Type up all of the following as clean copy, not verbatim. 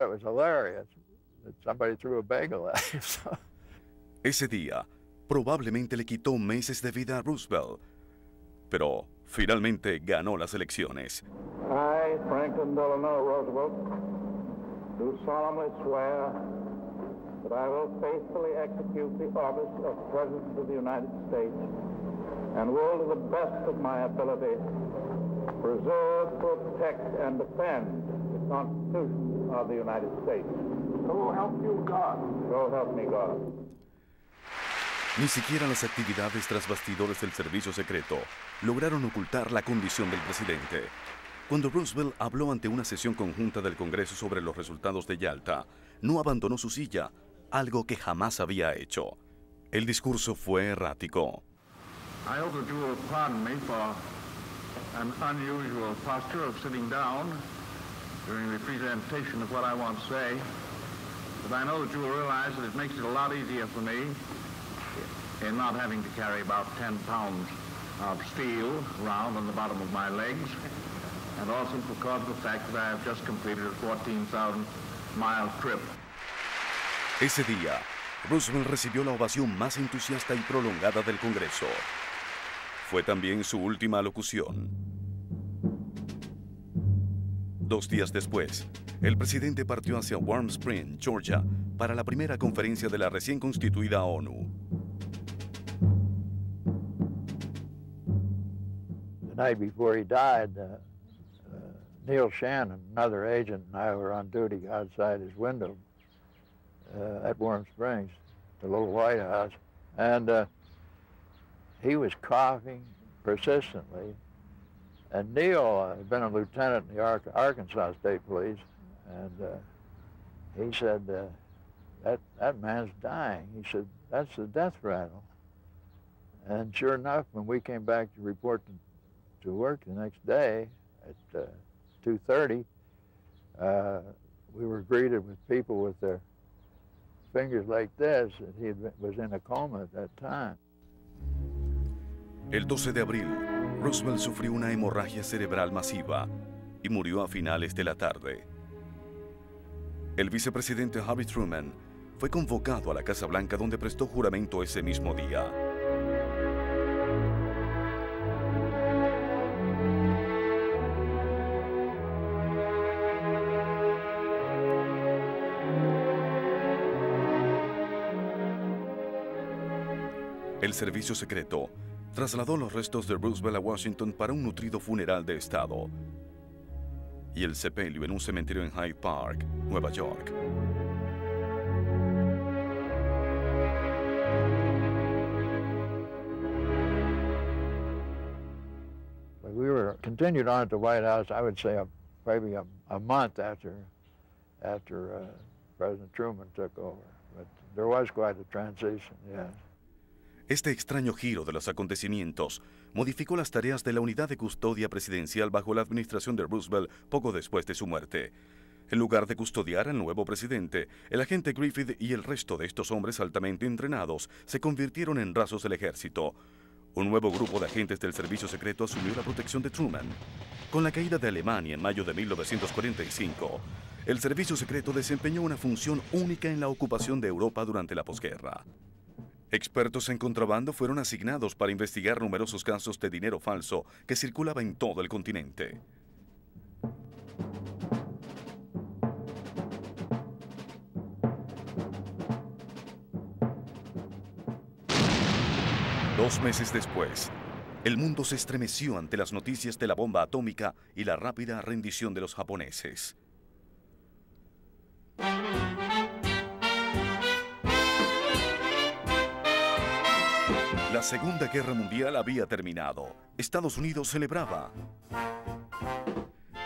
It was hilarious that somebody threw a bagel at him. So. Ese día probablemente le quitó meses de vida a Roosevelt, pero finalmente ganó las elecciones. I, Franklin Delano Roosevelt, do solemnly swear that I will faithfully execute the office of President of the United States and will, to the best of my ability, preserve, protect, and defend the Constitution of the United States. So help you God. So help me God. Ni siquiera las actividades tras bastidores del servicio secreto lograron ocultar la condición del presidente. Cuando Roosevelt habló ante una sesión conjunta del Congreso sobre los resultados de Yalta, no abandonó su silla, algo que jamás había hecho. El discurso fue errático. I hope that you will pardon me for an unusual posture of sitting down during the presentation of what I want to say, but I know that you will realize that it makes it a lot easier for me in not having to carry about 10 pounds of steel around on the bottom of my legs, and also because of the fact that I have just completed a 14,000-mile trip. Ese día, Roosevelt recibió la ovación más entusiasta y prolongada del Congreso. Fue también su última alocución. 2 días después, el presidente partió hacia Warm Springs, Georgia, para la primera conferencia de la recién constituida ONU. The night before he died, Neil Shannon, another agent, and I were on duty outside his window at Warm Springs, the little White House, and he was coughing persistently. And Neil had been a lieutenant in the Arkansas State Police, and he said, that man's dying. He said, that's the death rattle. And sure enough, when we came back to report to work the next day at 2:30, we were greeted with people with their fingers like this, and he was in a coma at that time. El 12 de abril, Roosevelt sufrió una hemorragia cerebral masiva y murió a finales de la tarde. El vicepresidente Harry Truman fue convocado a la Casa Blanca, donde prestó juramento ese mismo día. El servicio secreto trasladó los restos de Roosevelt a Washington para un nutrido funeral de Estado y el sepelio en un cementerio en Hyde Park, Nueva York. We continued on at the White House, I would say maybe a month after President Truman took over. But there was quite a transition, yes. Este extraño giro de los acontecimientos modificó las tareas de la unidad de custodia presidencial bajo la administración de Roosevelt poco después de su muerte. En lugar de custodiar al nuevo presidente, el agente Griffith y el resto de estos hombres altamente entrenados se convirtieron en rasos del ejército. Un nuevo grupo de agentes del servicio secreto asumió la protección de Truman. Con la caída de Alemania en mayo de 1945, el servicio secreto desempeñó una función única en la ocupación de Europa durante la posguerra. Expertos en contrabando fueron asignados para investigar numerosos casos de dinero falso que circulaba en todo el continente. Dos meses después, el mundo se estremeció ante las noticias de la bomba atómica y la rápida rendición de los japoneses. La Segunda Guerra Mundial había terminado. Estados Unidos celebraba.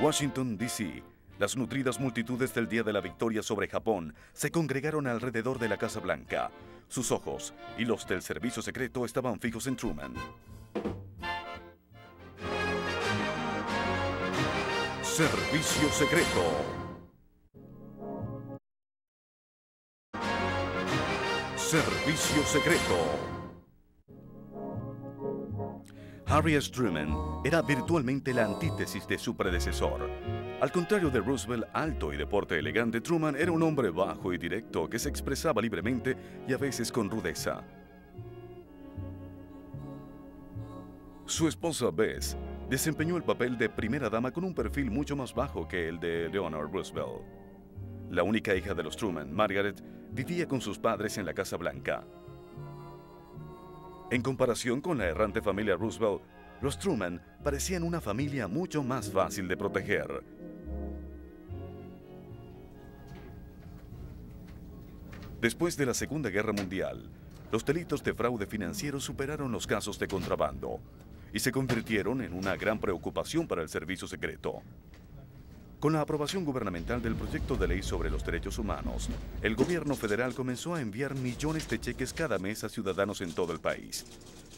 Washington, D.C., las nutridas multitudes del Día de la Victoria sobre Japón se congregaron alrededor de la Casa Blanca. Sus ojos y los del servicio secreto estaban fijos en Truman. Servicio secreto. Servicio secreto. Harry S. Truman era virtualmente la antítesis de su predecesor. Al contrario de Roosevelt, alto y de porte elegante, Truman era un hombre bajo y directo que se expresaba libremente y a veces con rudeza. Su esposa Bess desempeñó el papel de primera dama con un perfil mucho más bajo que el de Eleanor Roosevelt. La única hija de los Truman, Margaret, vivía con sus padres en la Casa Blanca. En comparación con la errante familia Roosevelt, los Truman parecían una familia mucho más fácil de proteger. Después de la Segunda Guerra Mundial, los delitos de fraude financiero superaron los casos de contrabando y se convirtieron en una gran preocupación para el servicio secreto. Con la aprobación gubernamental del proyecto de ley sobre los derechos humanos, el gobierno federal comenzó a enviar millones de cheques cada mes a ciudadanos en todo el país.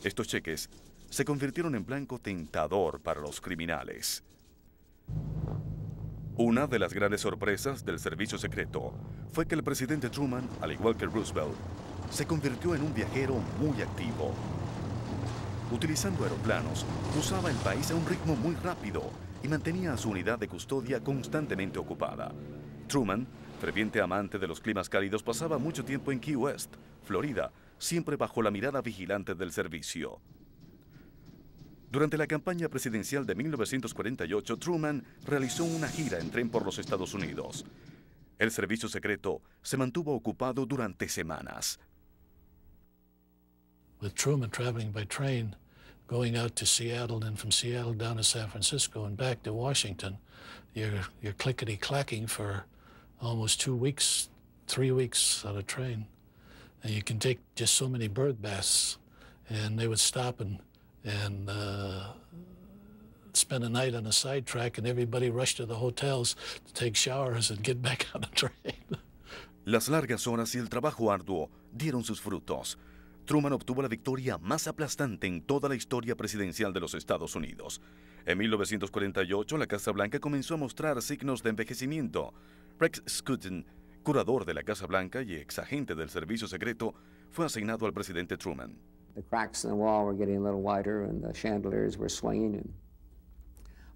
Estos cheques se convirtieron en blanco tentador para los criminales. Una de las grandes sorpresas del servicio secreto fue que el presidente Truman, al igual que Roosevelt, se convirtió en un viajero muy activo. Utilizando aeroplanos, cruzaba el país a un ritmo muy rápido y mantenía a su unidad de custodia constantemente ocupada. Truman, ferviente amante de los climas cálidos, pasaba mucho tiempo en Key West, Florida, siempre bajo la mirada vigilante del servicio. Durante la campaña presidencial de 1948, Truman realizó una gira en tren por los Estados Unidos. El servicio secreto se mantuvo ocupado durante semanas. With Truman traveling by train, going out to Seattle, and from Seattle down to San Francisco and back to Washington, you're clickety-clacking for almost 2 weeks, 3 weeks on a train. And you can take just so many bird baths. And they would stop and spend a night on a sidetrack, and everybody rushed to the hotels to take showers and get back on the train. Las largas horas y el trabajo arduo dieron sus frutos. Truman obtuvo la victoria más aplastante en toda la historia presidencial de los Estados Unidos. En 1948, la Casa Blanca comenzó a mostrar signos de envejecimiento. Rex Scruton, curador de la Casa Blanca y exagente del servicio secreto, fue asignado al presidente Truman. The cracks in the wall were getting a little wider and the chandeliers were swinging, and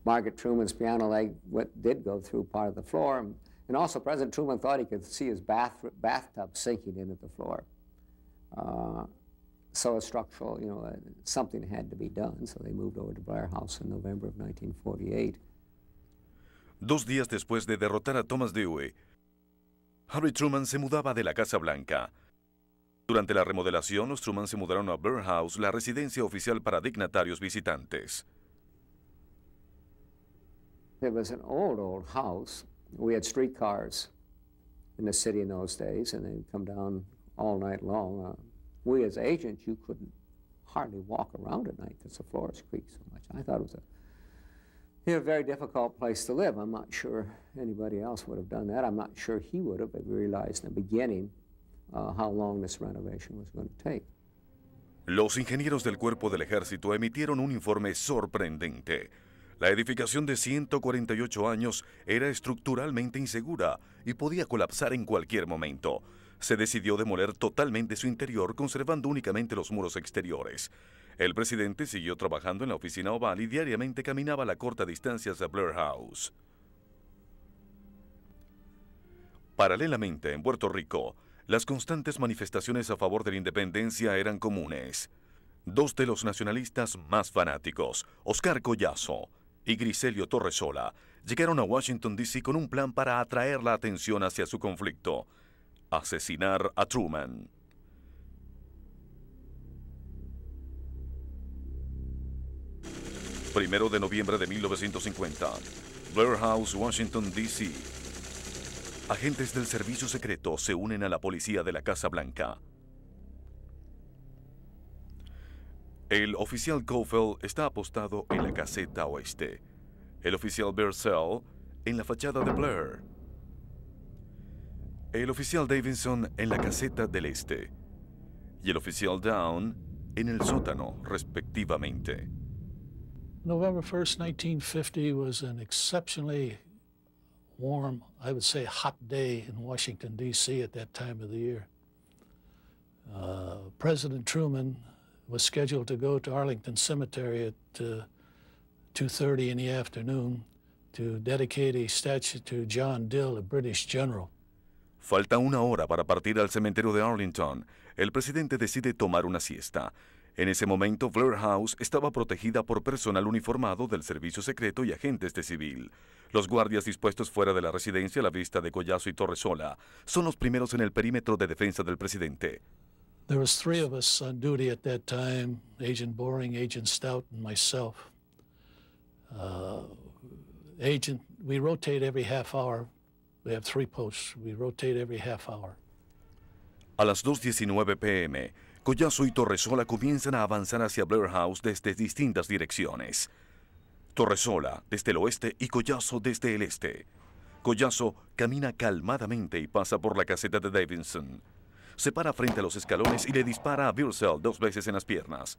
Margaret Truman's piano leg did go through part of the floor, and also President Truman thought he could see his bathtub sinking into the floor. So a structural, something had to be done, so they moved over to Blair House in November of 1948. 2 días después de derrotar a Thomas Dewey, Harry Truman se mudaba de la Casa Blanca. Durante la remodelación, los Truman se mudaron a Blair House, la residencia oficial para dignatarios visitantes. It was an old house. We had streetcars in the city in those days, and they'd come down all night long. We as agents, you couldn't hardly walk around at night because the floors creaked so much. I thought it was a very difficult place to live. I'm not sure anybody else would have done that. I'm not sure he would have, but we realized in the beginning how long this renovation was going to take. Los ingenieros del Cuerpo del Ejército emitieron un informe sorprendente. La edificación de 148 años era estructuralmente insegura y podía colapsar en cualquier momento. Se decidió demoler totalmente su interior, conservando únicamente los muros exteriores. El presidente siguió trabajando en la oficina oval y diariamente caminaba a la corta distancia hacia Blair House. Paralelamente, en Puerto Rico, las constantes manifestaciones a favor de la independencia eran comunes. 2 de los nacionalistas más fanáticos, Oscar Collazo y Griselio Torresola, llegaron a Washington, D.C. con un plan para atraer la atención hacia su conflicto: asesinar a Truman. Primero de noviembre de 1950, Blair House, Washington, D.C. Agentes del servicio secreto se unen a la policía de la Casa Blanca. El oficial Cofield está apostado en la caseta oeste. El oficial Bercel en la fachada de Blair. El oficial Davidson en la caseta del este. Y el oficial Down en el sótano, respectivamente. November 1st, 1950 was an exceptionally warm, I would say hot day in Washington, D.C. at that time of the year. President Truman was scheduled to go to Arlington Cemetery at 2:30 in the afternoon to dedicate a statue to John Dill, a British general. Falta una hora para partir al cementerio de Arlington. El presidente decide tomar una siesta. En ese momento, Blair House estaba protegida por personal uniformado del servicio secreto y agentes de civil. Los guardias dispuestos fuera de la residencia a la vista de Collazo y Torresola son los primeros en el perímetro de defensa del presidente. There was three of us on duty at that time, Agent Boring, Agent Stout, and myself. We rotate every half hour. We have 3 posts. We rotate every half hour. A las 2:19 p.m., Collazo y Torresola comienzan a avanzar hacia Blair House desde distintas direcciones. Torresola desde el oeste y Collazo desde el este. Collazo camina calmadamente y pasa por la caseta de Davidson. Se para frente a los escalones y le dispara a Birsell 2 veces en las piernas.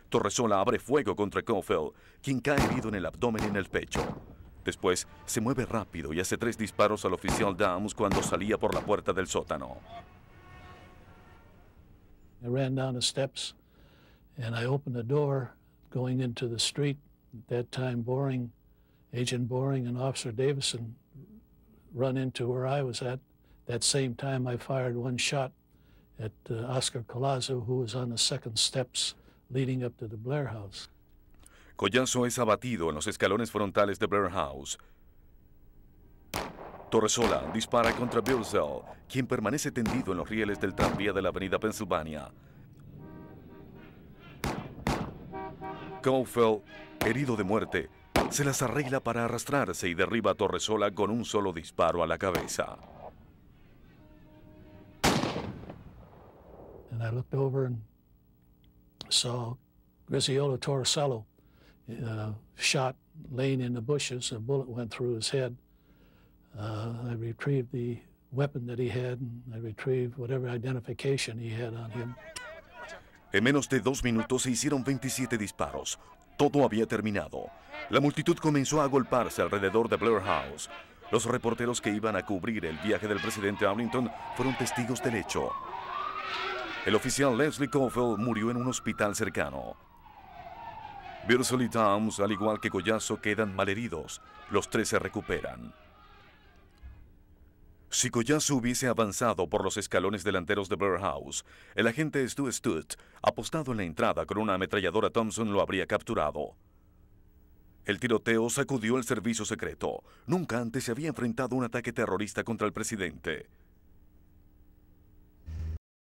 Torresola abre fuego contra Caulfield, quien cae herido en el abdomen y en el pecho. Después se mueve rápido y hace 3 disparos al oficial Downs cuando salía por la puerta del sótano. I ran down the steps and I opened the door going into the street. At that time, Agent Boring and Officer Davison run into where I was at. That same time, I fired 1 shot at Oscar Collazo, who was on the second steps leading up to the Blair House. Collazo es abatido en los escalones frontales de Blair House. Torresola dispara contra Birsell, quien permanece tendido en los rieles del tranvía de la avenida Pennsylvania. Caulfield, herido de muerte, se las arregla para arrastrarse y derriba a Torresola con un solo disparo a la cabeza. And I looked over and saw Griziolo Torricello shot, laying in the bushes. A bullet went through his head. I retrieved the weapon that he had, and I retrieved whatever identification he had on him. En menos de 2 minutos se hicieron 27 disparos. Todo había terminado. La multitud comenzó a agolparse alrededor de Blair House. Los reporteros que iban a cubrir el viaje del presidente a Arlington fueron testigos del hecho. El oficial Leslie Caulfield murió en un hospital cercano. Birsell y Downs, al igual que Collazo, quedan malheridos. Los 3 se recuperan. Si Collazo hubiese avanzado por los escalones delanteros de Blair House, el agente Stu Stutt, apostado en la entrada con una ametralladora Thompson, lo habría capturado. El tiroteo sacudió el servicio secreto. Nunca antes se había enfrentado un ataque terrorista contra el presidente.